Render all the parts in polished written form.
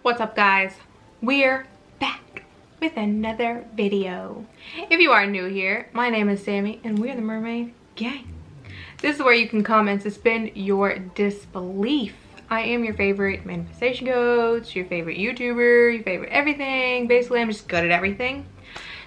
What's up, guys? We're back with another video. If you are new here, my name is Sammy and we're the Mermaid Gang. This is where you can come and suspend your disbelief. I am your favorite manifestation coach, your favorite YouTuber, your favorite everything. Basically, I'm just good at everything.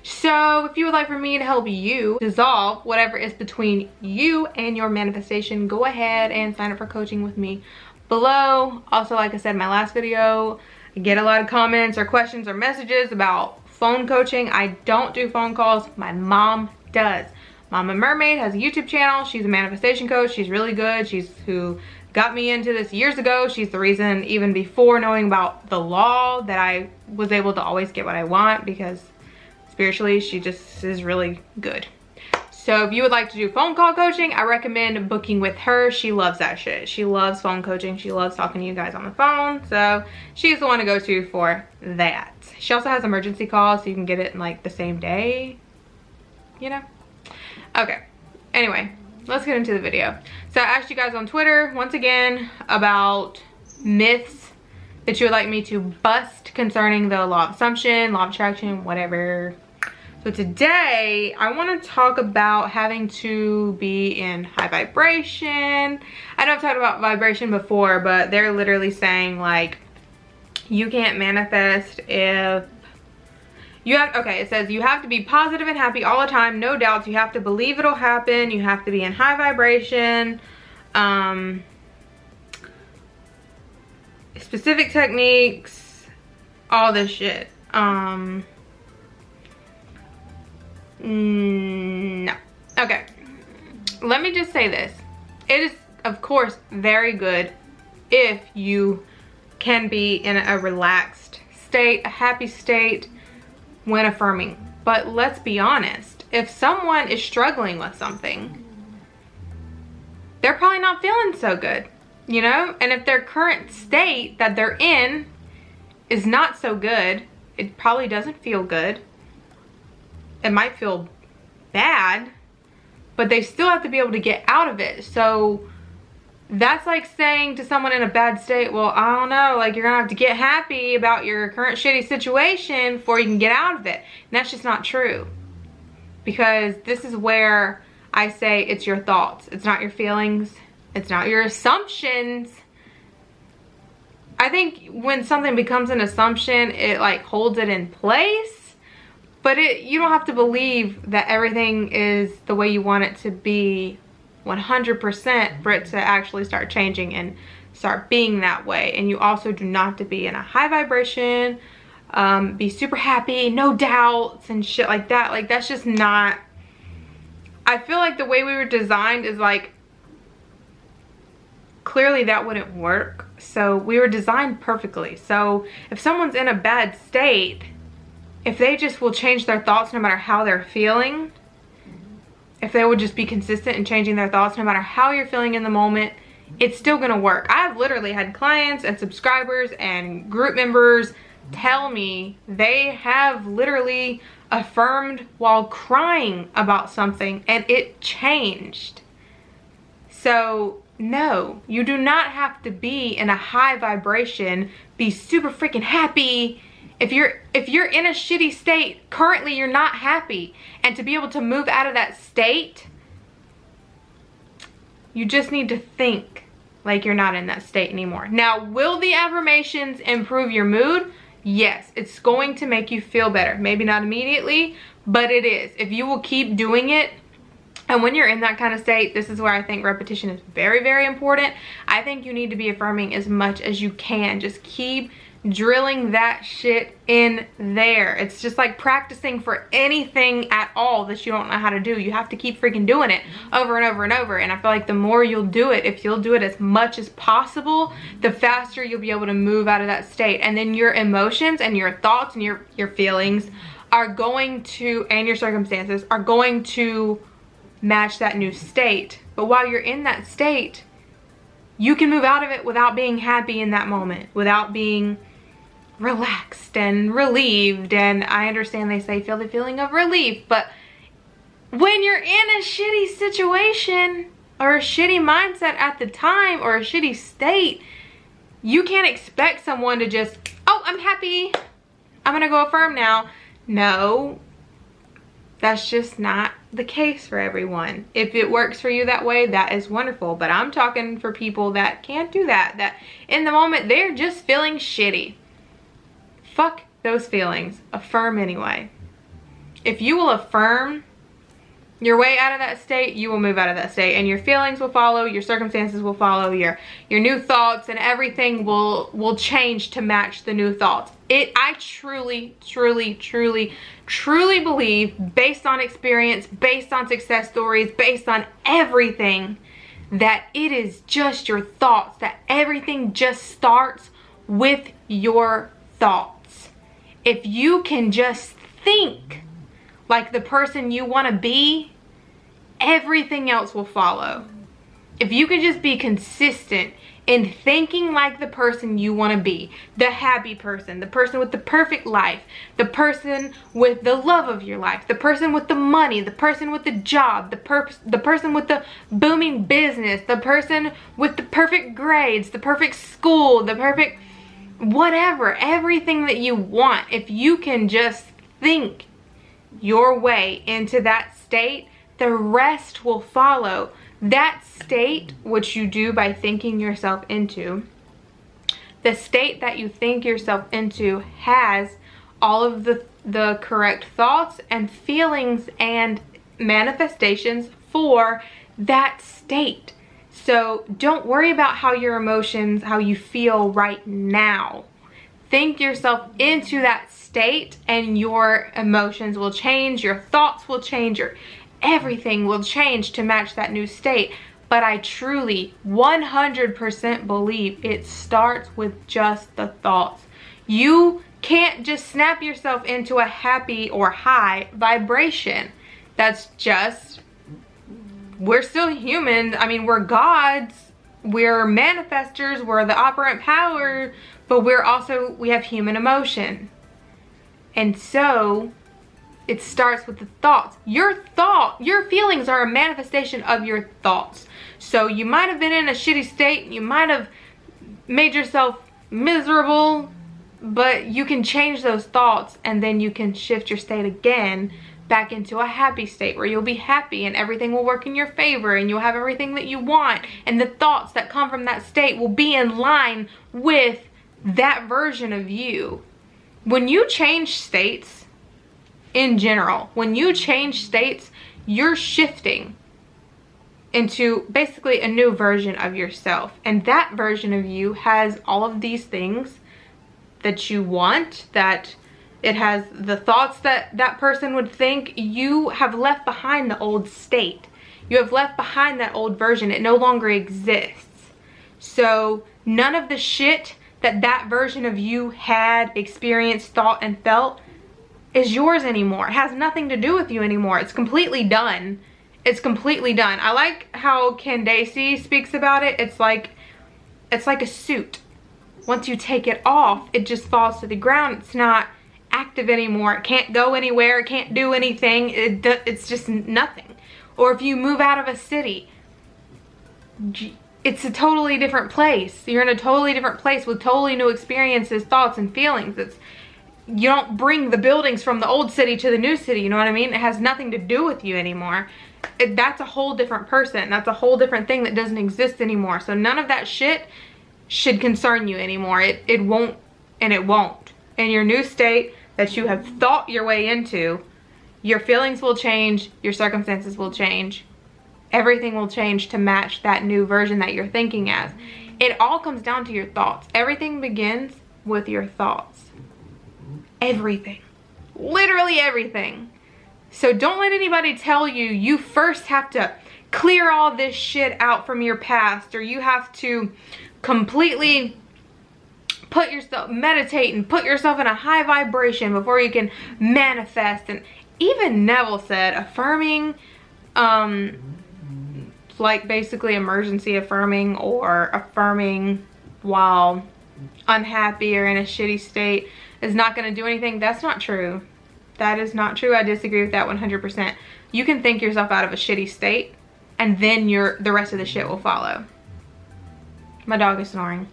So if you would like for me to help you dissolve whatever is between you and your manifestation, go ahead and sign up for coaching with me below. Also, like I said in my last video, I get a lot of comments or questions or messages about phone coaching. I don't do phone calls. My mom does. Mama Mermaid has a YouTube channel. She's a manifestation coach. She's really good. She's who got me into this years ago. She's the reason, even before knowing about the law, that I was able to always get what I want, because spiritually she just is really good. So if you would like to do phone call coaching, I recommend booking with her. She loves that shit. She loves phone coaching. She loves talking to you guys on the phone. So she's the one to go to for that. She also has emergency calls, so you can get it in like the same day, you know? Okay, anyway, let's get into the video. So I asked you guys on Twitter, once again, about myths that you would like me to bust concerning the law of assumption, law of attraction, whatever. So today, I want to talk about having to be in high vibration. I know I've talked about vibration before, but they're literally saying, like, you can't manifest if you have, okay, it says you have to be positive and happy all the time, no doubts. You have to believe it'll happen. You have to be in high vibration. Specific techniques, all this shit. No. Okay. Let me just say this. It is, of course, very good if you can be in a relaxed state, a happy state when affirming. But let's be honest. If someone is struggling with something, they're probably not feeling so good, you know? And if their current state that they're in is not so good, it probably doesn't feel good. It might feel bad, but they still have to be able to get out of it. So that's like saying to someone in a bad state, well, I don't know, like, you're gonna have to get happy about your current shitty situation before you can get out of it. And that's just not true. Because this is where I say it's your thoughts. It's not your feelings. It's not your assumptions. I think when something becomes an assumption, it like holds it in place. But you don't have to believe that everything is the way you want it to be 100% for it to actually start changing and start being that way. And you also do not have to be in a high vibration, be super happy, no doubts and shit like that. Like, that's just not, I feel like the way we were designed is like, clearly that wouldn't work. So we were designed perfectly. So if someone's in a bad state, if they just will change their thoughts no matter how they're feeling, if they would just be consistent in changing their thoughts no matter how you're feeling in the moment, it's still gonna work. I've literally had clients and subscribers and group members tell me they have literally affirmed while crying about something and it changed. So no, you do not have to be in a high vibration, be super freaking happy. If you're in a shitty state, currently you're not happy. And to be able to move out of that state, you just need to think like you're not in that state anymore. Now, will the affirmations improve your mood? Yes, it's going to make you feel better. Maybe not immediately, but it is. If you will keep doing it, and when you're in that kind of state, this is where I think repetition is very, very important. I think you need to be affirming as much as you can. Just keep drilling that shit in there. It's just like practicing for anything at all that you don't know how to do. You have to keep freaking doing it over and over and over. And I feel like the more you'll do it, if you'll do it as much as possible, the faster you'll be able to move out of that state. And then your emotions and your thoughts and your feelings are going to, and your circumstances are going to match that new state. But while you're in that state, you can move out of it without being happy in that moment, without being relaxed and relieved. And I understand they say feel the feeling of relief, but when you're in a shitty situation or a shitty mindset at the time or a shitty state, you can't expect someone to just oh, I'm happy, I'm gonna go affirm now. No, that's just not the case for everyone. If it works for you that way, that is wonderful. But I'm talking for people that can't do that, that in the moment they're just feeling shitty. Fuck those feelings. Affirm anyway. If you will affirm your way out of that state, you will move out of that state, and your feelings will follow, your circumstances will follow, your new thoughts, and everything will change to match the new thoughts. I truly believe, based on experience, based on success stories, based on everything, that it is just your thoughts, that everything just starts with your thoughts. If you can just think like the person you want to be, everything else will follow. If you can just be consistent in thinking like the person you want to be, the happy person, the person with the perfect life, the person with the love of your life, the person with the money, the person with the job, the person with the booming business, the person with the perfect grades, the perfect school, the perfect whatever, everything that you want, if you can just think your way into that state, the rest will follow. That state, which you do by thinking yourself into, the state that you think yourself into has all of the correct thoughts and feelings and manifestations for that state. So don't worry about how your emotions, how you feel right now. Think yourself into that state and your emotions will change, your thoughts will change, everything will change to match that new state. But I truly 100% believe it starts with just the thoughts. You can't just snap yourself into a happy or high vibration. That's just, we're still human. I mean, we're gods, we're manifestors, we're the operant power, but we have human emotion. And so it starts with the thoughts. Your feelings are a manifestation of your thoughts. So you might have been in a shitty state, you might have made yourself miserable, but you can change those thoughts and then you can shift your state again back into a happy state where you'll be happy and everything will work in your favor and you'll have everything that you want, and the thoughts that come from that state will be in line with that version of you. When you change states, in general, when you change states, you're shifting into basically a new version of yourself, and that version of you has all of these things that you want, that it has the thoughts that that person would think. You have left behind the old state. You have left behind that old version. It no longer exists. So none of the shit that that version of you had experienced, thought, and felt is yours anymore. It has nothing to do with you anymore. It's completely done. It's completely done. I like how Candace speaks about it. It's like a suit. Once you take it off, it just falls to the ground. It's not active anymore. It can't go anywhere. It can't do anything. It's just nothing. Or if you move out of a city, it's a totally different place. You're in a totally different place with totally new experiences, thoughts, and feelings. You don't bring the buildings from the old city to the new city, you know what I mean? It has nothing to do with you anymore. That's a whole different person. That's a whole different thing that doesn't exist anymore. So none of that shit should concern you anymore. It won't, and it won't. In your new state that you have thought your way into, your feelings will change, your circumstances will change. Everything will change to match that new version that you're thinking as. It all comes down to your thoughts. Everything begins with your thoughts. Everything. Literally everything. So don't let anybody tell you you first have to clear all this shit out from your past, or you have to completely meditate and put yourself in a high vibration before you can manifest. And even Neville said affirming, like basically emergency affirming or affirming while unhappy or in a shitty state is not going to do anything. That's not true. That is not true. I disagree with that 100%. You can think yourself out of a shitty state and then the rest of the shit will follow. My dog is snoring.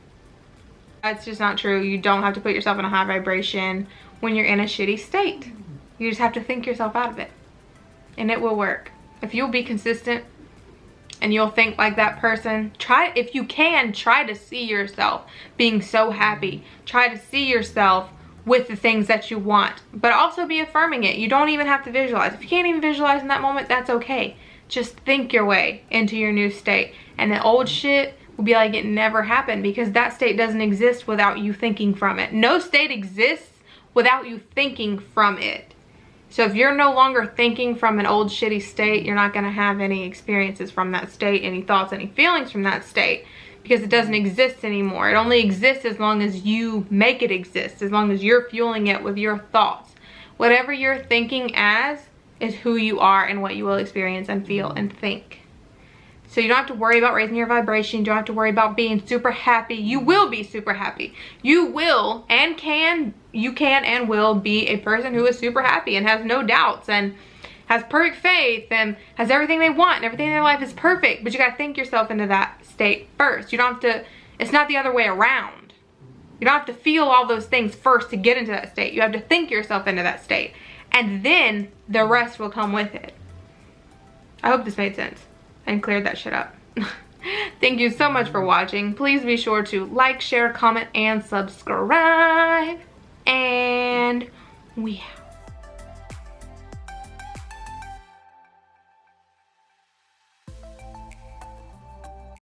That's just not true. You don't have to put yourself in a high vibration when you're in a shitty state. You just have to think yourself out of it. And it will work. If you'll be consistent and you'll think like that person, if you can, try to see yourself being so happy. Try to see yourself with the things that you want, but also be affirming it. You don't even have to visualize. If you can't even visualize in that moment, that's okay. Just think your way into your new state. And the old shit will be like it never happened, because that state doesn't exist without you thinking from it. No state exists without you thinking from it. So if you're no longer thinking from an old shitty state, you're not going to have any experiences from that state, any thoughts, any feelings from that state, because it doesn't exist anymore. It only exists as long as you make it exist, as long as you're fueling it with your thoughts. Whatever you're thinking as is who you are and what you will experience and feel and think. So you don't have to worry about raising your vibration. You don't have to worry about being super happy. You will be super happy. You will and can and will be a person who is super happy and has no doubts and has perfect faith and has everything they want and everything in their life is perfect. But you got to think yourself into that state first. You don't have to, it's not the other way around. You don't have to feel all those things first to get into that state. You have to think yourself into that state. And then the rest will come with it. I hope this made sense and cleared that shit up. Thank you so much for watching. Please be sure to like, share, comment, and subscribe. And we out.